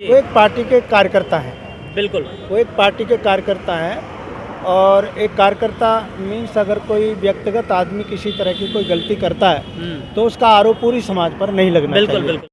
वो एक पार्टी के कार्यकर्ता हैं। बिल्कुल। वो एक पार्टी के कार्यकर्ता हैं और एक कार्यकर्ता मीन्स अगर कोई व्यक्तिगत आदमी किसी तरह की कोई गलती करता है तो उसका आरोप पूरी समाज पर नहीं लगना चाहिए। बिल्कुल बिल्कुल।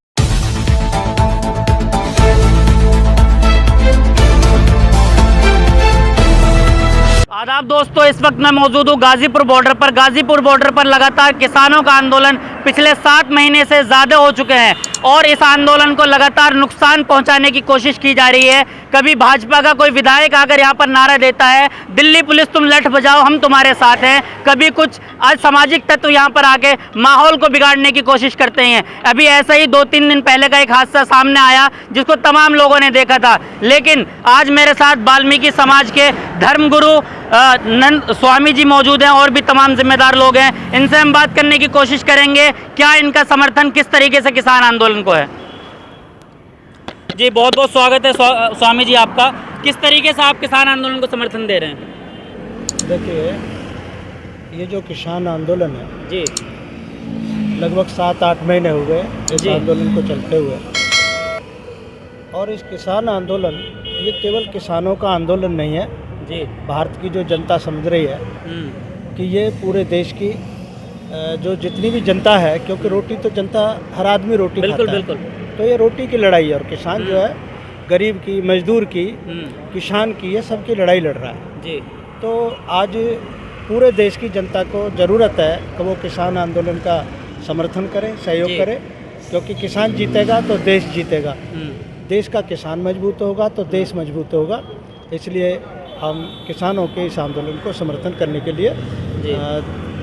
आदाब दोस्तों, इस वक्त मैं मौजूद हूँ गाजीपुर बॉर्डर पर लगातार किसानों का आंदोलन पिछले 7 महीने से ज़्यादा हो चुके हैं और इस आंदोलन को लगातार नुकसान पहुंचाने की कोशिश की जा रही है। कभी भाजपा का कोई विधायक आकर यहाँ पर नारा देता है, दिल्ली पुलिस तुम लठ बजाओ हम तुम्हारे साथ हैं। कभी कुछ असामाजिक तत्व यहाँ पर आके माहौल को बिगाड़ने की कोशिश करते हैं। अभी ऐसा ही 2-3 दिन पहले का एक हादसा सामने आया जिसको तमाम लोगों ने देखा था। लेकिन आज मेरे साथ वाल्मीकि समाज के धर्मगुरु नंद स्वामी जी मौजूद हैं और भी तमाम जिम्मेदार लोग हैं। इनसे हम बात करने की कोशिश करेंगे क्या इनका समर्थन किस तरीके से किसान आंदोलन को है। जी बहुत बहुत स्वागत है स्वामी जी आपका। किस तरीके से आप किसान आंदोलन को समर्थन दे रहे हैं? देखिए, ये जो किसान आंदोलन है जी लगभग 7-8 महीने हो गए इस आंदोलन को चलते हुए। और इस किसान आंदोलन ये केवल किसानों का आंदोलन नहीं है जी। भारत की जो जनता समझ रही है कि ये पूरे देश की जो जितनी भी जनता है, क्योंकि रोटी तो जनता हर आदमी रोटी खाता है। बिल्कुल। तो ये रोटी की लड़ाई है और किसान जो है गरीब की, मजदूर की, किसान की, ये सबकी लड़ाई लड़ रहा है जी। तो आज पूरे देश की जनता को ज़रूरत है कि वो किसान आंदोलन का समर्थन करें, सहयोग करें, क्योंकि किसान जीतेगा तो देश जीतेगा। देश का किसान मजबूत होगा तो देश मजबूत होगा। इसलिए हम किसानों के इस आंदोलन को समर्थन करने के लिए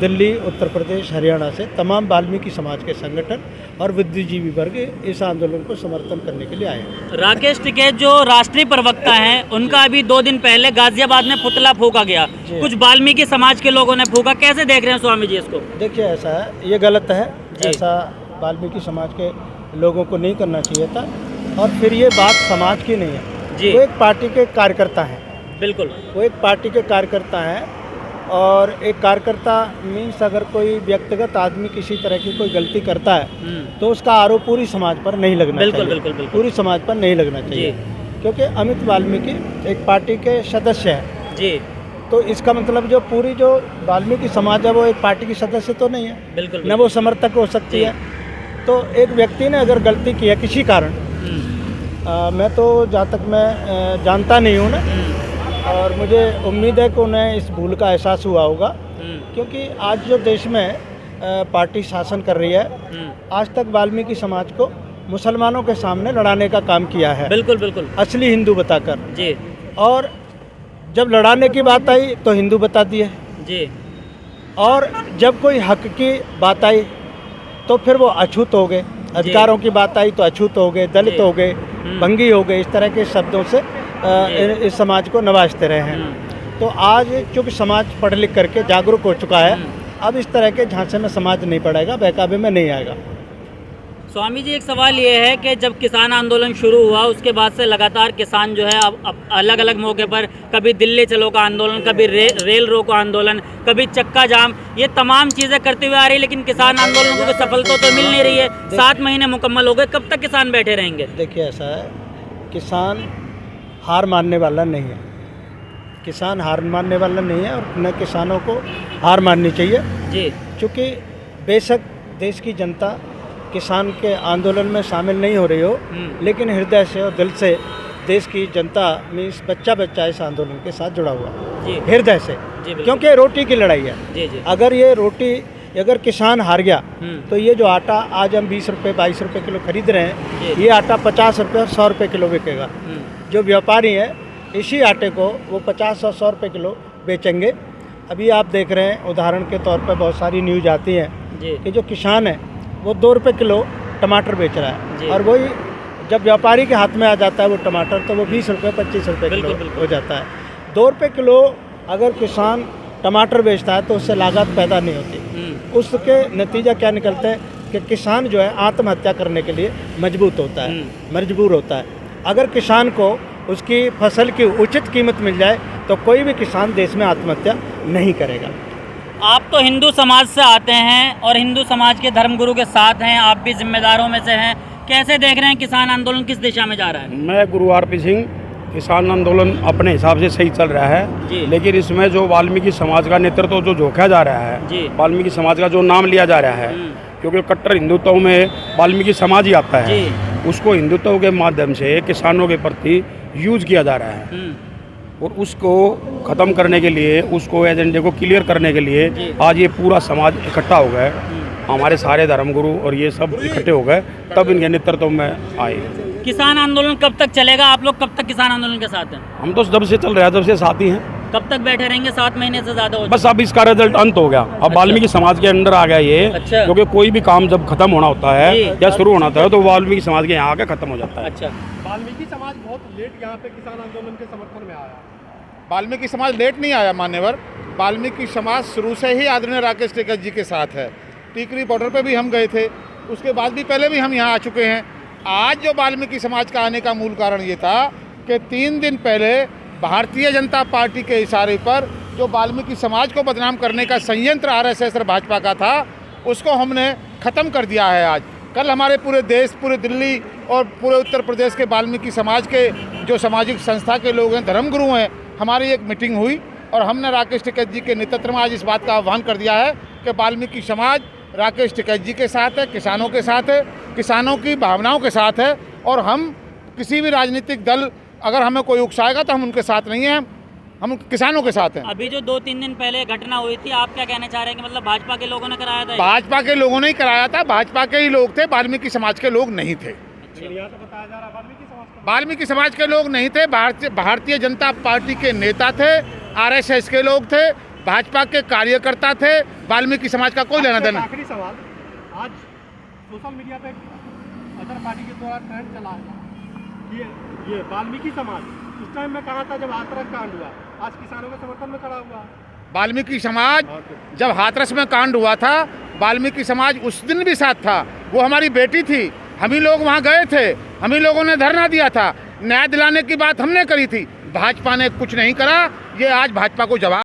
दिल्ली, उत्तर प्रदेश, हरियाणा से तमाम वाल्मीकि समाज के संगठन और बुद्धिजीवी वर्ग इस आंदोलन को समर्थन करने के लिए आए हैं। राकेश टिकैत जो राष्ट्रीय प्रवक्ता हैं, उनका अभी 2 दिन पहले गाजियाबाद में पुतला फूका गया। कुछ वाल्मीकि समाज के लोगों ने फूका, कैसे देख रहे हैं स्वामी जी इसको? देखिए, ऐसा है, ये गलत है। ऐसा वाल्मीकि समाज के लोगों को नहीं करना चाहिए था। और फिर ये बात समाज की नहीं है जी। वो एक पार्टी के कार्यकर्ता हैं। बिल्कुल, वो एक पार्टी के कार्यकर्ता हैं और एक कार्यकर्ता मीन्स अगर कोई व्यक्तिगत आदमी किसी तरह की कोई गलती करता है तो उसका आरोप पूरी समाज पर नहीं लगना चाहिए। बिल्कुल। पूरी समाज पर नहीं लगना चाहिए क्योंकि अमित वाल्मीकि एक पार्टी के सदस्य हैं जी। तो इसका मतलब जो पूरी जो वाल्मीकि समाज है वो एक पार्टी की सदस्य तो नहीं है। बिल्कुल। न वो समर्थक हो सकती है। तो एक व्यक्ति ने अगर गलती की है किसी कारण, मैं तो जहाँ तक मैं जानता नहीं हूँ ना, और मुझे उम्मीद है कि उन्हें इस भूल का एहसास हुआ होगा, क्योंकि आज जो देश में पार्टी शासन कर रही है, आज तक वाल्मीकि समाज को मुसलमानों के सामने लड़ाने का काम किया है। बिल्कुल। असली हिंदू बताकर जी। और जब लड़ाने की बात आई तो हिंदू बता दिए जी। और जब कोई हक की बात आई तो फिर वो अछूत हो गए। अधिकारों की बात आई तो अछूत हो गए, दलित हो गए, भंगी हो गए। इस तरह के शब्दों से इस समाज को नवाजते रहे हैं। तो आज चूँकि समाज पढ़ लिख करके जागरूक हो चुका है, अब इस तरह के झांसे में समाज नहीं पड़ेगा, बहकावे में नहीं आएगा। स्वामी जी, एक सवाल ये है कि जब किसान आंदोलन शुरू हुआ उसके बाद से लगातार किसान जो है अब अलग अलग मौके पर, कभी दिल्ली चलो का आंदोलन, कभी रेल रोको आंदोलन, कभी चक्का जाम, ये तमाम चीज़ें करते हुए आ रही है, लेकिन किसान आंदोलन को सफलता तो मिल नहीं रही है। 7 महीने मुकम्मल हो गए, कब तक किसान बैठे रहेंगे? देखिए, ऐसा है, किसान हार मानने वाला नहीं है। किसान हार मानने वाला नहीं है और न किसानों को हार माननी चाहिए जी। क्योंकि बेशक देश की जनता किसान के आंदोलन में शामिल नहीं हो रही हो, लेकिन हृदय से और दिल से देश की जनता मीन्स बच्चा इस आंदोलन के साथ जुड़ा हुआ है हृदय से, क्योंकि रोटी की लड़ाई है जी। अगर ये रोटी, अगर किसान हार गया तो ये जो आटा आज हम 20 रुपये 22 रुपये किलो खरीद रहे हैं, ये आटा 50 रुपये और 100 रुपये किलो बिकेगा। जो व्यापारी हैं इसी आटे को वो 50 और 100 रुपये किलो बेचेंगे। अभी आप देख रहे हैं, उदाहरण के तौर पर बहुत सारी न्यूज आती हैं कि जो किसान है वो 2 रुपये किलो टमाटर बेच रहा है और वही जब व्यापारी के हाथ में आ जाता है वो टमाटर, तो वो 20 रुपये 25 रुपये किलो हो जाता है। 2 रुपये किलो अगर किसान टमाटर बेचता है तो उससे लागत पैदा नहीं होती। उसके नतीजा क्या निकलते हैं कि किसान जो है आत्महत्या करने के लिए मजबूर होता है। अगर किसान को उसकी फसल की उचित कीमत मिल जाए तो कोई भी किसान देश में आत्महत्या नहीं करेगा। आप तो हिंदू समाज से आते हैं और हिंदू समाज के धर्मगुरु के साथ हैं, आप भी जिम्मेदारों में से हैं। कैसे देख रहे हैं किसान आंदोलन किस दिशा में जा रहा है? मैं गुरु आरपी सिंह, किसान आंदोलन अपने हिसाब से सही चल रहा जी। है, लेकिन इसमें जो वाल्मीकि समाज का नेतृत्व जो झोंका जा रहा जी। है, वाल्मीकि समाज का जो नाम लिया जा रहा है, क्योंकि कट्टर हिंदुत्व में वाल्मीकि समाज ही आता है, उसको हिंदुत्व के माध्यम से किसानों के प्रति यूज किया जा रहा है और उसको ख़त्म करने के लिए, उसको एजेंडे को क्लियर करने के लिए आज ये पूरा समाज इकट्ठा हो गया। हमारे सारे धर्मगुरु और ये सब इकट्ठे हो गए, तब इनके नेतृत्व में आए। किसान आंदोलन कब तक चलेगा? आप लोग कब तक किसान आंदोलन के साथ हैं? हम तो जब से चल रहे हैं, जब से साथी हैं। कब तक बैठे रहेंगे? 7 महीने से ज्यादा हो बस अब इसका रिजल्ट अंत हो गया, अब वाल्मीकि समाज के अंदर आ गया ये। अच्छा। क्योंकि कोई भी काम जब खत्म होना होता है या शुरू होना होता है तो वाल्मीकि समाज के यहाँ आके खत्म हो जाता है। अच्छा, वाल्मीकि समाज बहुत लेट यहाँ पे किसान आंदोलन के समर्थन में आया। वाल्मीकि समाज लेट नहीं आया मान्यवर, वाल्मीकि समाज शुरू से ही आदरणीय राकेश टिकैत जी के साथ है। टीकरी बॉर्डर पे भी हम गए थे, उसके बाद भी पहले भी हम यहाँ आ चुके हैं। आज जो वाल्मीकि समाज का आने का मूल कारण ये था कि 3 दिन पहले भारतीय जनता पार्टी के इशारे पर जो वाल्मीकि समाज को बदनाम करने का संयंत्र आरएसएस और भाजपा का था, उसको हमने ख़त्म कर दिया है। आज कल हमारे पूरे देश, पूरे दिल्ली और पूरे उत्तर प्रदेश के वाल्मीकि समाज के जो सामाजिक संस्था के लोग हैं, धर्मगुरु हैं, हमारी एक मीटिंग हुई और हमने राकेश टिकैत जी के नेतृत्व में आज इस बात का आह्वान कर दिया है कि वाल्मीकि समाज राकेश टिकैत जी के साथ है, किसानों के साथ है, किसानों की भावनाओं के साथ है। और हम किसी भी राजनीतिक दल अगर हमें कोई उकसाएगा तो हम उनके साथ नहीं हैं, हम किसानों के साथ हैं। अभी जो 2-3 दिन पहले घटना हुई थी, आप क्या कहना चाह रहे हैं कि मतलब भाजपा के लोगों ने कराया था? भाजपा के लोगों ने ही कराया था, भाजपा के ही लोग थे, वाल्मीकि समाज के लोग नहीं थे। वाल्मीकि समाज के लोग नहीं थे, भारतीय जनता पार्टी के नेता थे, आरएसएस के लोग थे, भाजपा के कार्यकर्ता थे, वाल्मीकि समाज का कोई लेना देना। आखिरी सवाल, आज सोशल मीडिया पे अदर पार्टी के द्वारा ट्रेंड चला है कि ये वाल्मीकि समाज उस टाइम में कहा था जब हाथरस कांड हुआ, आज किसानों के समर्थन में खड़ा हुआ। वाल्मीकि समाज जब हाथरस में कांड हुआ था, वाल्मीकि समाज उस दिन भी साथ था। वो हमारी बेटी थी, हम ही लोग वहाँ गए थे, हम ही लोगों ने धरना दिया था, न्याय दिलाने की बात हमने करी थी। भाजपा ने कुछ नहीं करा, ये आज भाजपा को जवाब